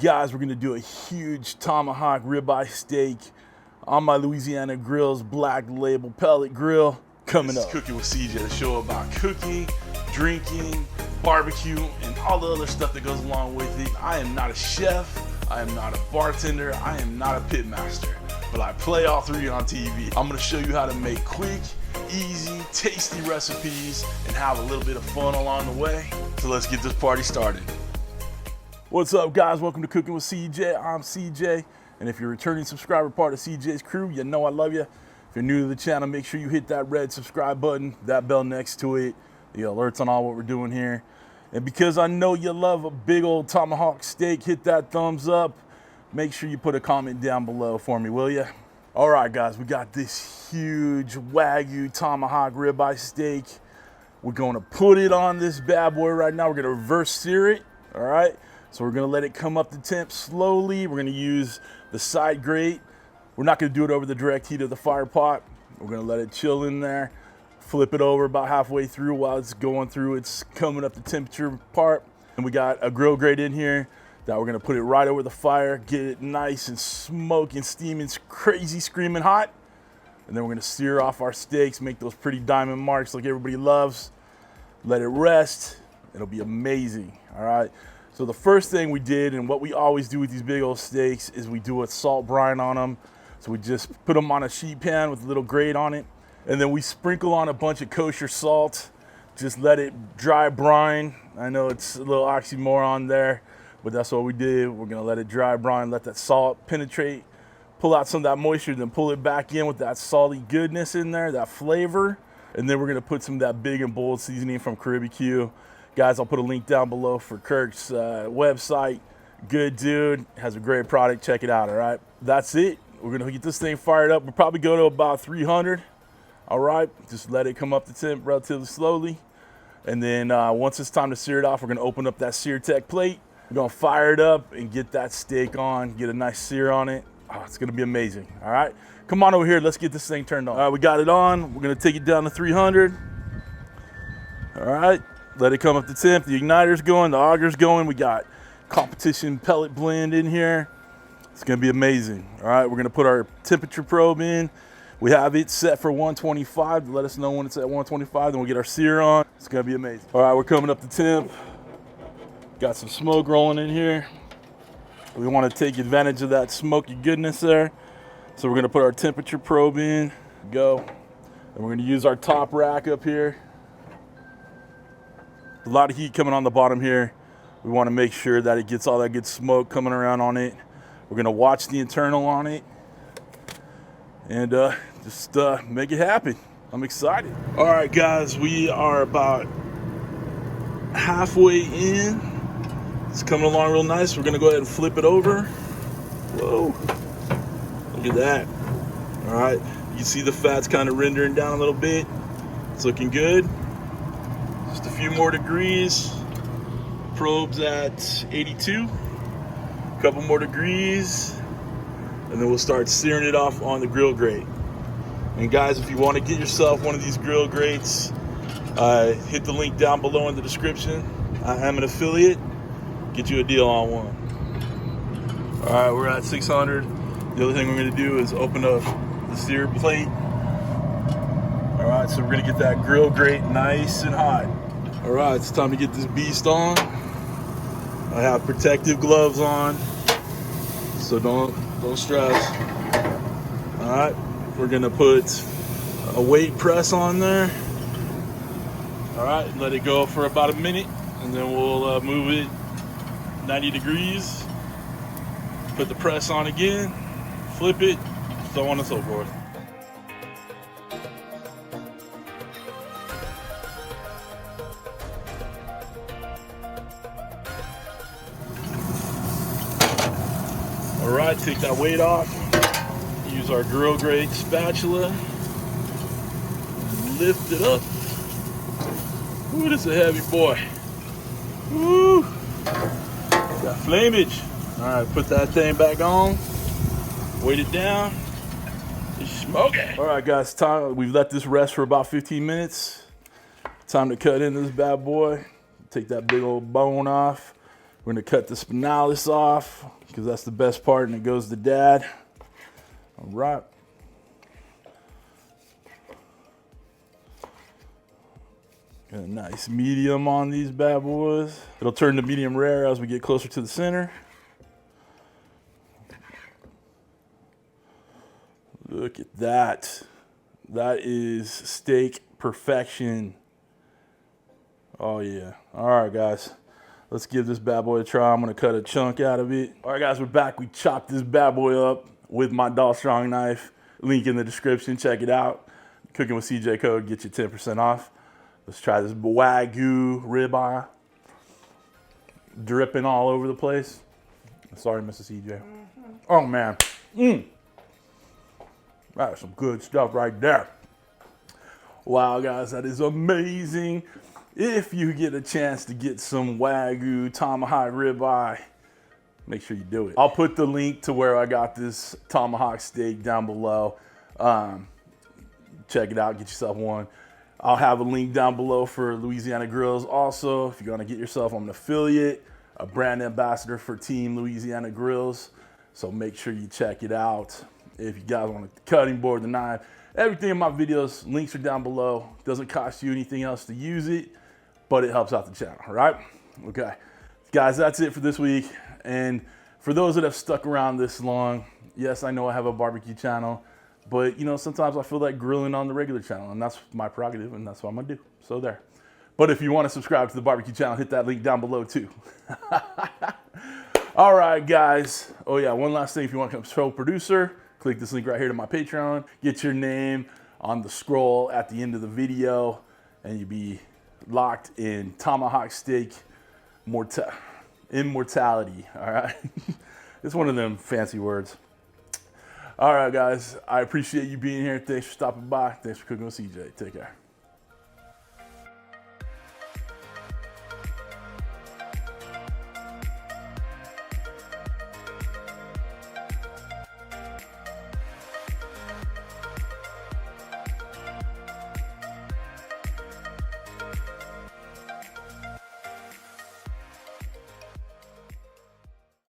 guys, we're gonna do a huge tomahawk ribeye steak on my Louisiana Grills Black Label pellet grill coming up. Cooking with CJ, the show about cooking, drinking, barbecue, and all the other stuff that goes along with it. I am not a chef, I am not a bartender, I am not a pit master, but I play all three on TV. I'm gonna show you how to make quick, easy, tasty recipes and have a little bit of fun along the way. So let's get this party started. What's up, guys? Welcome to Cooking with CJ. I'm CJ, and if you're a returning subscriber, part of CJ's crew, you know I love you. If you're new to the channel, make sure you hit that red subscribe button, that bell next to it, the alerts on all what we're doing here. And because I know you love a big old tomahawk steak, hit that thumbs up. Make sure you put a comment down below for me, will you? All right, guys, we got this huge Wagyu Tomahawk Ribeye Steak. We're gonna put it on this bad boy right now. We're gonna reverse sear it, all right? So we're gonna let it come up to temp slowly. We're gonna use the side grate. We're not gonna do it over the direct heat of the fire pot. We're gonna let it chill in there, flip it over about halfway through while it's going through its coming up the temperature part. And we got a grill grate in here that we're gonna put it right over the fire, get it nice and smoking, steaming, crazy, screaming hot. And then we're gonna sear off our steaks, make those pretty diamond marks like everybody loves. Let it rest, it'll be amazing, all right? So the first thing we did, and what we always do with these big old steaks, is we do a salt brine on them. So we just put them on a sheet pan with a little grate on it, and then we sprinkle on a bunch of kosher salt, just let it dry brine. I know it's a little oxymoron there, but that's what we did. We're gonna let it dry brine, let that salt penetrate, pull out some of that moisture, then pull it back in with that salty goodness in there, that flavor. And then we're gonna put some of that big and bold seasoning from Caribeque. Guys, I'll put a link down below for Kirk's website. Good dude, has a great product, check it out, all right? That's it, we're gonna get this thing fired up. We'll probably go to about 300, all right? Just let it come up to temp relatively slowly. And then once it's time to sear it off, we're gonna open up that SearTech plate. We're gonna fire it up and get that steak on, get a nice sear on it. Oh, it's gonna be amazing, all right? Come on over here, let's get this thing turned on. All right, we got it on. We're gonna take it down to 300. All right, let it come up to temp. The igniter's going, the auger's going. We got competition pellet blend in here. It's gonna be amazing. All right, we're gonna put our temperature probe in. We have it set for 125 to let us know when it's at 125, then we'll get our sear on. It's gonna be amazing. All right, we're coming up to temp. Got some smoke rolling in here. We wanna take advantage of that smoky goodness there. So we're gonna put our temperature probe in, go. And we're gonna use our top rack up here. A lot of heat coming on the bottom here. We wanna make sure that it gets all that good smoke coming around on it. We're gonna watch the internal on it and just make it happen. I'm excited. All right, guys, we are about halfway in. It's coming along real nice. We're gonna go ahead and flip it over. Whoa, look at that. All right, you can see the fat's kind of rendering down a little bit. It's looking good. Just a few more degrees. Probe's at 82. A couple more degrees. And then we'll start searing it off on the grill grate. And guys, if you want to get yourself one of these grill grates, hit the link down below in the description. I am an affiliate. Get you a deal on one. All right, we're at 600. The other thing we're gonna do is open up the sear plate. All right, so we're gonna get that grill grate nice and hot. All right, it's time to get this beast on. I have protective gloves on, so don't stress. All right, we're gonna put a weight press on there. All right, let it go for about a minute, and then we'll move it 90 degrees. Put the press on again, flip it, so on and so forth. All right, take that weight off. Use our grill grate spatula. Lift it up. Ooh, this is a heavy boy. Woo! Got flamage. All right, put that thing back on. Weight it down. It's smoking. All right, guys, time. We've let this rest for about 15 minutes. Time to cut into this bad boy. Take that big old bone off. We're gonna cut the spinalis off because that's the best part and it goes to dad. All right. Got a nice medium on these bad boys. It'll turn to medium rare as we get closer to the center. Look at that. That is steak perfection. Oh yeah. All right, guys. Let's give this bad boy a try. I'm gonna cut a chunk out of it. All right, guys, we're back. We chopped this bad boy up with my Doll Strong knife. Link in the description. Check it out. Cooking with CJ code, get you 10% off. Let's try this Wagyu ribeye. Dripping all over the place. Sorry, Mrs. CJ. Oh man. That's some good stuff right there. Wow, guys, that is amazing. If you get a chance to get some Wagyu Tomahawk Ribeye, make sure you do it. I'll put the link to where I got this tomahawk steak down below. Check it out, get yourself one. I'll have a link down below for Louisiana Grills also. If you're gonna get yourself an affiliate, a brand ambassador for Team Louisiana Grills. So make sure you check it out. If you guys want the cutting board, the knife, everything in my videos, links are down below. Doesn't cost you anything else to use it, but it helps out the channel, right? Okay, guys, that's it for this week. And for those that have stuck around this long, yes, I know I have a barbecue channel, but you know, sometimes I feel like grilling on the regular channel, and that's my prerogative, and that's what I'm gonna do. So there. But if you want to subscribe to the barbecue channel, hit that link down below too. All right, guys. Oh yeah, one last thing. If you want to become a show producer, click this link right here to my Patreon. Get your name on the scroll at the end of the video, and you'll be locked in tomahawk steak immortality. All right, it's one of them fancy words. All right, guys. I appreciate you being here. Thanks for stopping by. Thanks for cooking with CJ. Take care.